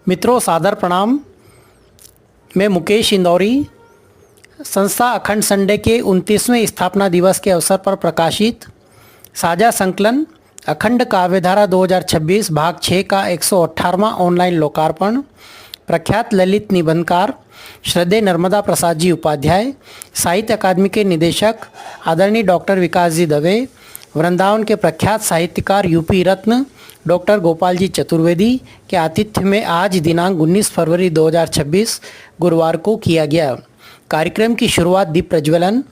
मित्रों, सादर प्रणाम। मैं मुकेश इंदौरी संस्था अखंड संडे के 29वें स्थापना दिवस के अवसर पर प्रकाशित साझा संकलन अखंड काव्यधारा 2026 भाग 6 का 118वां ऑनलाइन लोकार्पण प्रख्यात ललित निबंधकार श्रद्धेय नर्मदा प्रसाद जी उपाध्याय, साहित्य अकादमी के निदेशक आदरणीय डॉक्टर विकास जी दवे, वृंदावन के प्रख्यात साहित्यकार यूपी रत्न डॉक्टर गोपाल जी चतुर्वेदी के आतिथ्य में आज दिनांक 19 फरवरी 2026 गुरुवार को किया गया। कार्यक्रम की शुरुआत दीप प्रज्वलन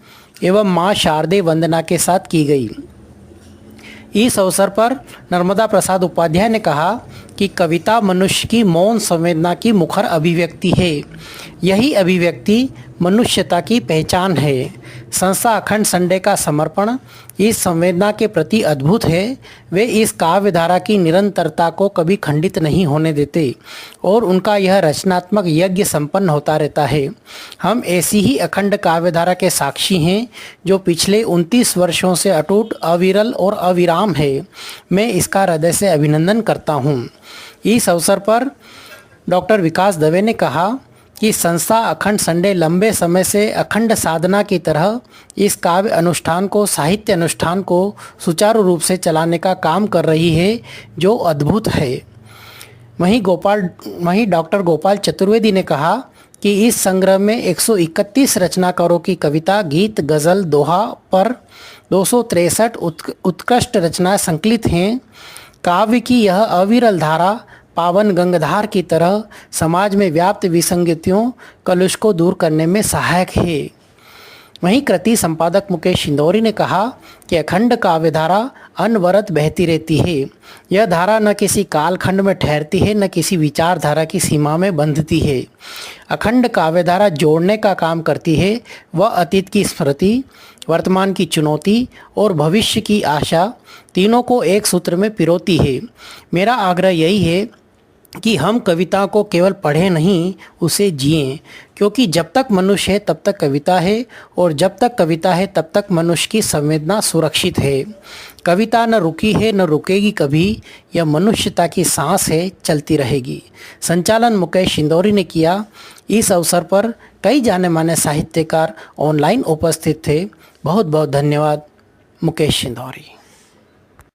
एवं मां शारदे वंदना के साथ की गई। इस अवसर पर नर्मदा प्रसाद उपाध्याय ने कहा कि कविता मनुष्य की मौन संवेदना की मुखर अभिव्यक्ति है। यही अभिव्यक्ति मनुष्यता की पहचान है। संस्था अखंड संडे का समर्पण इस संवेदना के प्रति अद्भुत है। वे इस काव्यधारा की निरंतरता को कभी खंडित नहीं होने देते और उनका यह रचनात्मक यज्ञ संपन्न होता रहता है। हम ऐसी ही अखंड काव्यधारा के साक्षी हैं जो पिछले 29 वर्षों से अटूट, अविरल और अविराम है। मैं इसका हृदय से अभिनंदन करता हूँ। इस अवसर पर डॉक्टर विकास दवे ने कहा कि संस्था अखंड संडे लंबे समय से अखंड साधना की तरह इस काव्य अनुष्ठान को, साहित्य अनुष्ठान को सुचारू रूप से चलाने का काम कर रही है, जो अद्भुत है। वहीं डॉक्टर गोपाल चतुर्वेदी ने कहा कि इस संग्रह में 131 रचनाकारों की कविता, गीत, गज़ल, दोहा पर 263 उत्कृष्ट रचनाएं संकलित हैं। काव्य की यह अविरल धारा पावन गंगाधार की तरह समाज में व्याप्त विसंगतियों, कलुष को दूर करने में सहायक है। वहीं कृति संपादक मुकेश इंदौरी ने कहा कि अखंड काव्यधारा अनवरत बहती रहती है। यह धारा न किसी कालखंड में ठहरती है, न किसी विचारधारा की सीमा में बंधती है। अखंड काव्यधारा जोड़ने का काम करती है। वह अतीत की स्मृति, वर्तमान की चुनौती और भविष्य की आशा तीनों को एक सूत्र में पिरोती है। मेरा आग्रह यही है कि हम कविता को केवल पढ़ें नहीं, उसे जिएं, क्योंकि जब तक मनुष्य है तब तक कविता है और जब तक कविता है तब तक मनुष्य की संवेदना सुरक्षित है। कविता न रुकी है, न रुकेगी कभी। यह मनुष्यता की सांस है, चलती रहेगी। संचालन मुकेश इंदौरी ने किया। इस अवसर पर कई जाने माने साहित्यकार ऑनलाइन उपस्थित थे। बहुत बहुत धन्यवाद। मुकेश इंदौरी।